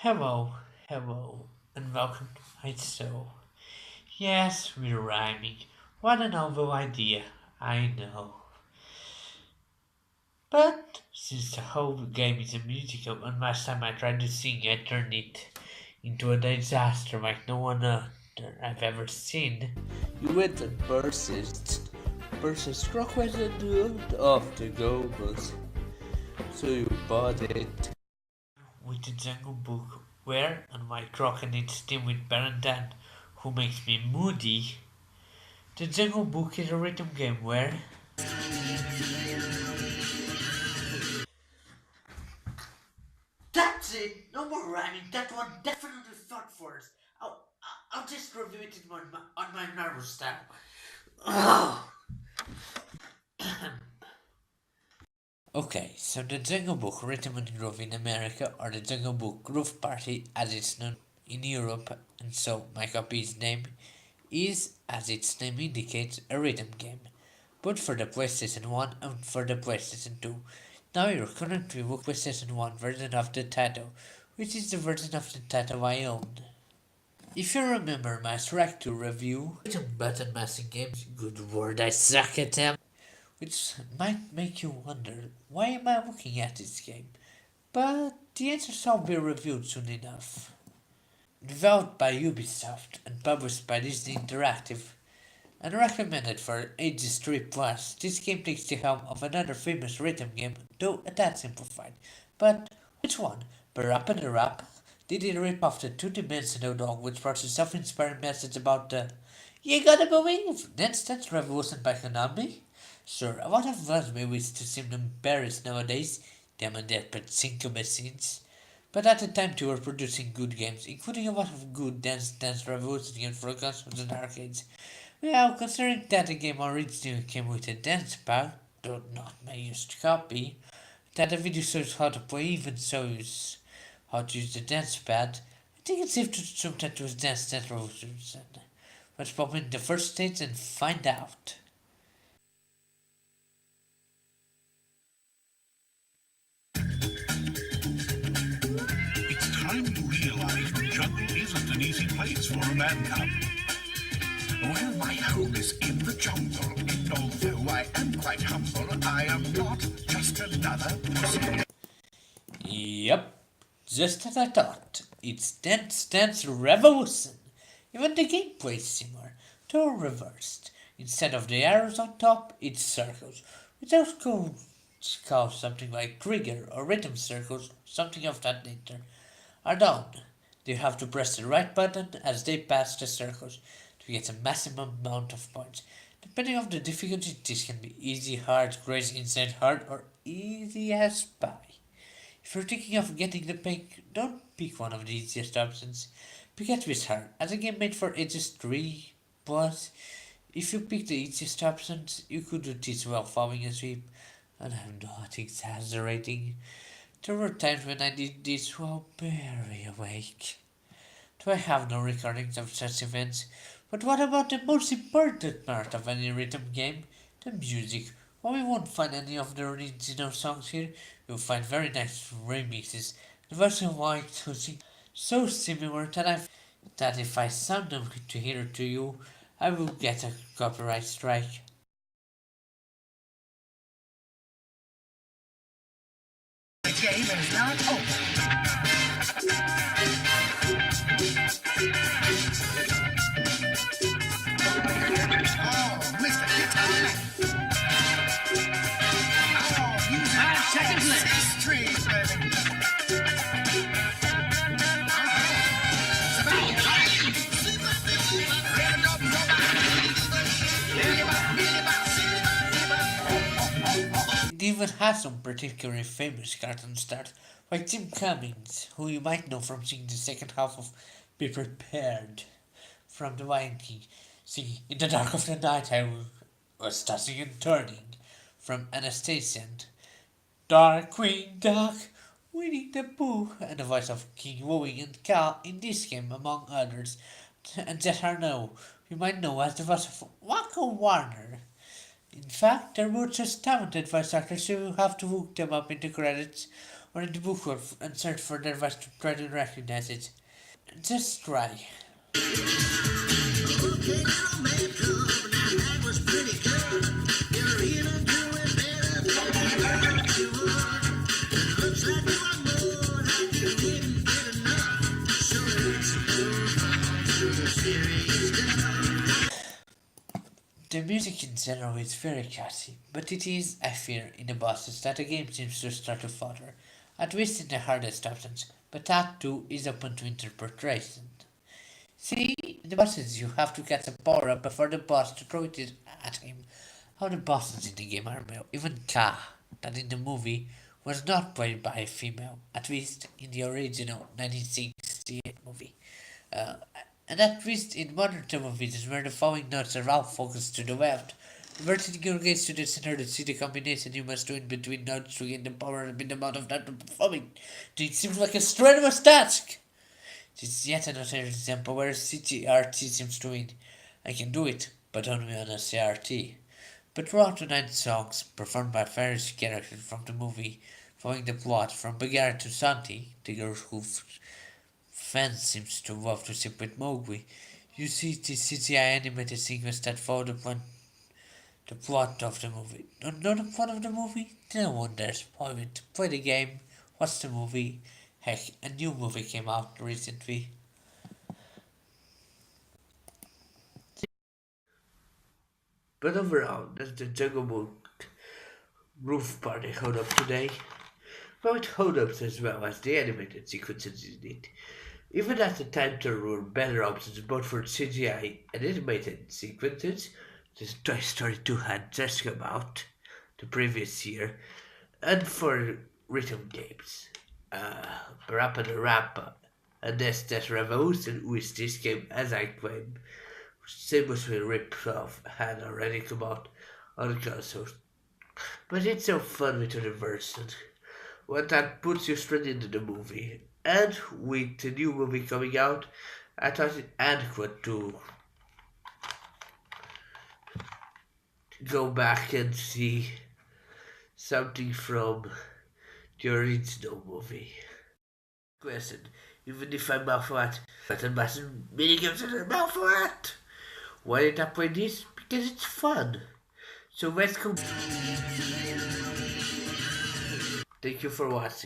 Hello, hello, and welcome to my show. Yes, we're rhyming. What a novel idea, I know. But since the whole game is a musical, and last time I tried to sing, I turned it into a disaster like no one other I've ever seen. You went and purchased Crockwise of the Gobels, so you bought it. With the Jungle Book, where and why Croc and its team with Barandan, who makes me moody. The Jungle Book is a rhythm game where that's it! No more rhyming. That one definitely thought first. I'll just review it on my nervous style. Okay, so the Jungle Book Rhythm and Groove in America, or the Jungle Book Groove Party as it's known in Europe, and so my copy's name, is, as its name indicates, a rhythm game, both for the PlayStation 1 and for the PlayStation 2. Now you're currently with PlayStation 1 version of the title, which is the version of the title I own. If you remember my Shrek 2 review, rhythm button mashing games, good word, I suck at them, which might make you wonder, why am I looking at this game? But the answer shall be revealed soon enough. Developed by Ubisoft and published by Disney Interactive, and recommended for ages 3 plus, this game takes the helm of another famous rhythm game, though a tad simplified. But which one? Parappa the Rap? Did it rip off the two-dimensional dog which brought a self-inspiring message about the "You gotta believe" Dance Revolution by Konami? Sure, a lot of us may wish to seem embarrassed nowadays, them and their pachinko machines. But at the time they were producing good games, including a lot of good Dance Revolution games for consoles and arcades. Well, considering that the game originally came with a dance pad, though not my used copy, that the video shows how to play even shows how to use the dance pad, I think it's safe to assume that it was Dance Revolution. Let's pop in the first stage and find out. It's time you realize the jungle isn't an easy place for a man cub. Well, my home is in the jungle, and although I am quite humble, I am not just another pussy. Yep, just as I thought. It's Dance Revolution. Even the gameplay is similar, though reversed. Instead of the arrows on top, it's circles, which are called something like trigger or rhythm circles, something of that nature, are down. You have to press the right button as they pass the circles to get a maximum amount of points. Depending on the difficulty, this can be easy, hard, crazy, insane, hard, or easy as pie. If you're thinking of getting the pick, don't pick one of the easiest options. Pick at least hard, as a game made for ages 3 plus. If you pick the easiest options, you could do this while falling asleep, and I'm not exaggerating. There were times when I did this while barely awake. Do I have no recordings of such events? But what about the most important part of any rhythm game? The music. While we won't find any of the original songs here, you'll find very nice remixes. The version white sing so similar that if I sound them to hear to you, I will get a copyright strike. The game is not over. Oh, Mr. Guitar. Oh, you 5 seconds left. Trees, baby. It even has some particularly famous cartoon stars, like Jim Cummings, who you might know from seeing the second half of Be Prepared from The Lion King, singing In the Dark of the Night I was tossing and turning from Anastasia, and Darkwing Duck, Winnie the Pooh, and the voice of King Louie and Cal in this game, among others. And that are now, you might know as the voice of Waka Warner. In fact, they're both just talented voice actors, so you have to look them up in the credits. or in the book and search for their voice to try to recognize it. Just try. The music in general is very catchy, but it is, I fear, in the bosses that the game seems to start to falter, at least in the hardest options, but that too is open to interpretation. See, in the bosses you have to get a power up before the boss to throw it at him. How the bosses in the game are male, even Ka, that in the movie was not played by a female, at least in the original 1968 movie. Uh, and at least in modern televisions where the following notes are all focused to the left, reverting your gaze to the center to see the combination you must do in between notes to gain the power and the amount of that performing. It seems like a strenuous task. This is yet another example where CRT seems to win. I can do it, but only on a CRT. But throughout the 9 songs, performed by various characters from the movie, following the plot from Bagheera to Santi, the girl who fans seems to love to sip with Mowgli, you see the CGI animated sequence that follow the plot of the movie. Don't know the plot of the movie? No one dares spoil it. Play the game, watch the movie. Heck, a new movie came out recently. But overall, does the Jungle Book roof party hold up today? Well, it holds up as well as the animated sequences in it. Even at the time there were better options both for CGI and animated sequences. The Toy Story 2 had just come out the previous year, and for rhythm games. Parappa the Rappa and That Revolution, which this game, as I claim, seamlessly ripped off, had already come out on the consoles. But it's so fun with the version. One that puts you straight into the movie. And with the new movie coming out, I thought it adequate to go back and see something from the original movie. Question, even if I'm not flat, button button minigames are not flat. Why did I play this? Because it's fun. So let's go. Thank you for watching.